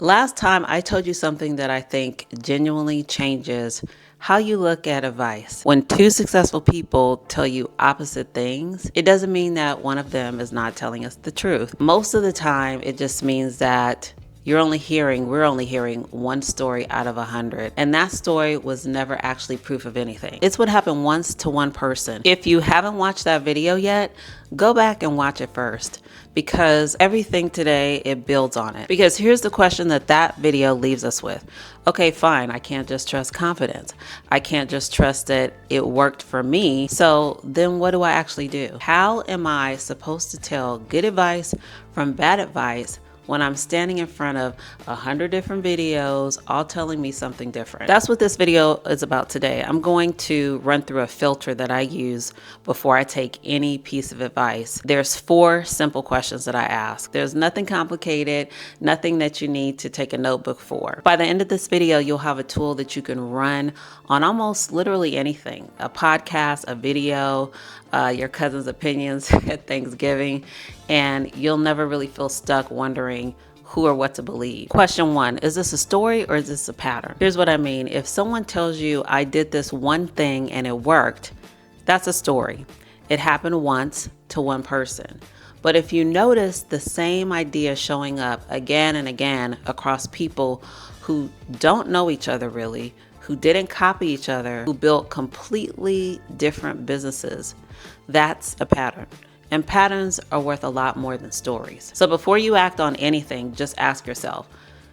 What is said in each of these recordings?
Last time I told you something that I think genuinely changes how you look at advice. When two successful people tell you opposite things, it doesn't mean that one of them is not telling us the truth. Most of the time, it just means that we're only hearing one story out of 100. And that story was never actually proof of anything. It's what happened once to one person. If you haven't watched that video yet, go back and watch it first, because everything today, it builds on it. Because here's the question that video leaves us with. Okay, fine, I can't just trust confidence. I can't just trust that it worked for me. So then what do I actually do? How am I supposed to tell good advice from bad advice when I'm standing in front of 100 different videos, all telling me something different? That's what this video is about today. I'm going to run through a filter that I use before I take any piece of advice. There's 4 simple questions that I ask. There's nothing complicated, nothing that you need to take a notebook for. By the end of this video, you'll have a tool that you can run on almost literally anything: a podcast, a video, your cousin's opinions at Thanksgiving, and you'll never really feel stuck wondering who or what to believe. Question 1, is this a story or is this a pattern? Here's what I mean. If someone tells you, I did this one thing and it worked, that's a story. It happened once to one person. But if you notice the same idea showing up again and again across people who don't know each other really, who didn't copy each other, who built completely different businesses, that's a pattern. And patterns are worth a lot more than stories. So before you act on anything, just ask yourself,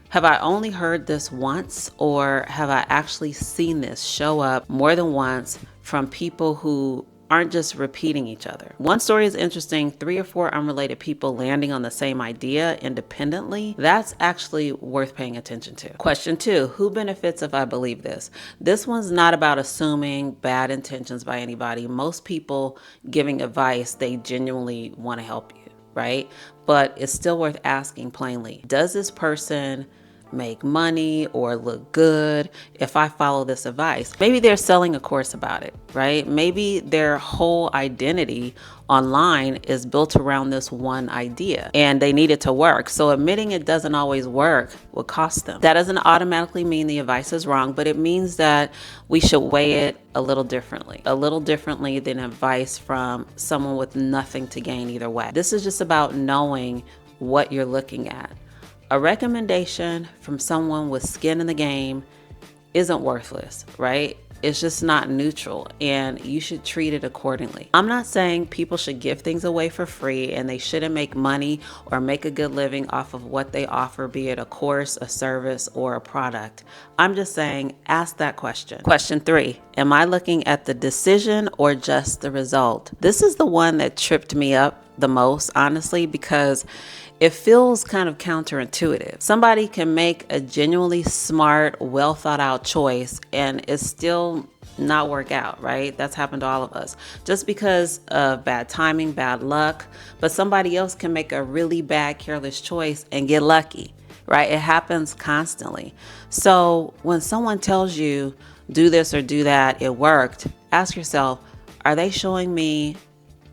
have I only heard this once, or have I actually seen this show up more than once from people who aren't just repeating each other? One story is interesting, 3 or 4 unrelated people landing on the same idea independently. That's actually worth paying attention to. Question 2, who benefits if I believe this? This one's not about assuming bad intentions by anybody. Most people giving advice, they genuinely want to help you, right? But it's still worth asking plainly, does this person make money or look good if I follow this advice? Maybe they're selling a course about it, right? Maybe their whole identity online is built around this one idea and they need it to work. So admitting it doesn't always work will cost them. That doesn't automatically mean the advice is wrong, but it means that we should weigh it a little differently than advice from someone with nothing to gain either way. This is just about knowing what you're looking at. A recommendation from someone with skin in the game isn't worthless, right? It's just not neutral, and you should treat it accordingly. I'm not saying people should give things away for free and they shouldn't make money or make a good living off of what they offer, be it a course, a service, or a product. I'm just saying, ask that question. Question 3, am I looking at the decision or just the result? This is the one that tripped me up the most, honestly, because it feels kind of counterintuitive. Somebody can make a genuinely smart, well thought out choice and it still not work out, right? That's happened to all of us. Just because of bad timing, bad luck, but somebody else can make a really bad, careless choice and get lucky, right? It happens constantly. So when someone tells you, do this or do that, it worked, ask yourself, are they showing me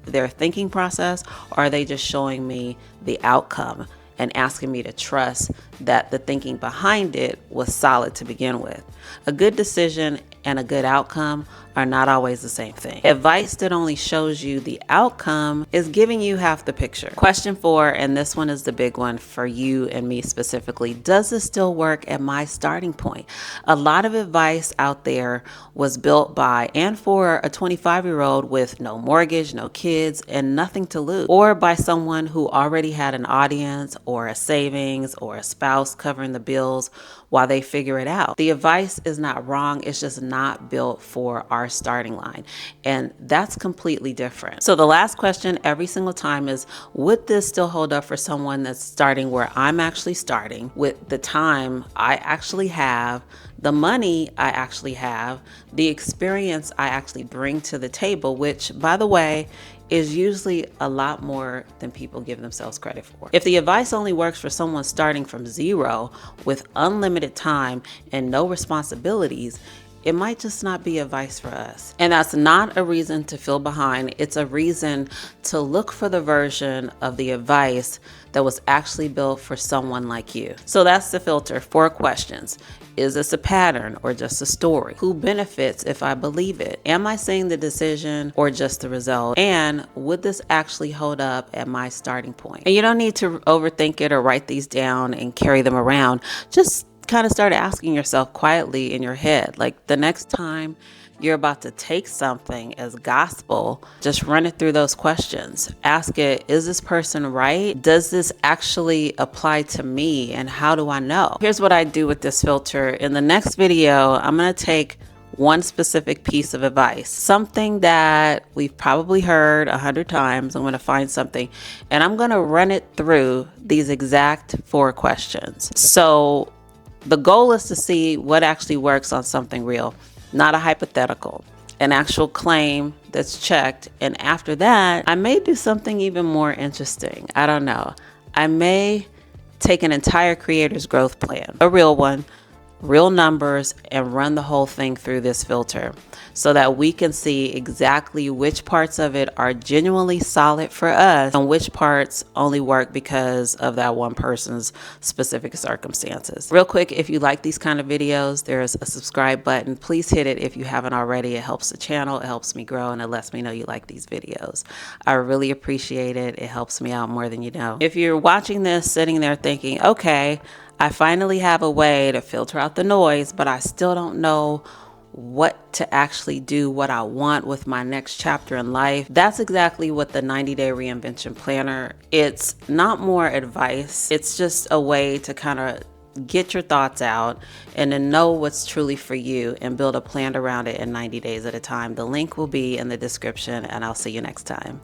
their thinking process, or are they just showing me the outcome and asking me to trust that the thinking behind it was solid to begin with? A good decision and a good outcome are not always the same thing. Advice that only shows you the outcome is giving you half the picture. Question 4, and this one is the big one for you and me specifically. Does this still work at my starting point? A lot of advice out there was built by and for a 25-year-old with no mortgage, no kids, and nothing to lose, or by someone who already had an audience or a savings or a spouse covering the bills while they figure it out. The advice is not wrong, it's just not built for our starting line, and that's completely different. So the last question every single time is, would this still hold up for someone that's starting where I'm actually starting, with the time I actually have, the money I actually have, the experience I actually bring to the table, which, by the way, is usually a lot more than people give themselves credit for. If the advice only works for someone starting from zero with unlimited time and no responsibilities, it might just not be advice for us. And that's not a reason to feel behind. It's a reason to look for the version of the advice that was actually built for someone like you. So that's the filter. 4 questions. Is this a pattern or just a story? Who benefits if I believe it? Am I seeing the decision or just the result? And would this actually hold up at my starting point? And you don't need to overthink it or write these down and carry them around. Just kind of start asking yourself quietly in your head, like the next time you're about to take something as gospel, just run it through those questions. Ask it, is this person right? Does this actually apply to me? And how do I know? Here's what I do with this filter. In the next video, I'm going to take one specific piece of advice, something that we've probably heard 100 times. I'm going to find something and I'm going to run it through these exact 4 questions. So the goal is to see what actually works on something real. Not a hypothetical, an actual claim that's checked. And after that, I may do something even more interesting. I don't know. I may take an entire creator's growth plan, a real one, real numbers, and run the whole thing through this filter so that we can see exactly which parts of it are genuinely solid for us and which parts only work because of that one person's specific circumstances. Real quick, if you like these kind of videos, there's a subscribe button. Please hit it if you haven't already. It helps the channel, it helps me grow, and it lets me know you like these videos. I really appreciate it. It helps me out more than you know. If you're watching this sitting there thinking, okay, I finally have a way to filter out the noise, but I still don't know what to actually do, what I want with my next chapter in life. That's exactly what the 90-day reinvention planner. It's not more advice. It's just a way to kind of get your thoughts out and to know what's truly for you and build a plan around it in 90 days at a time. The link will be in the description and I'll see you next time.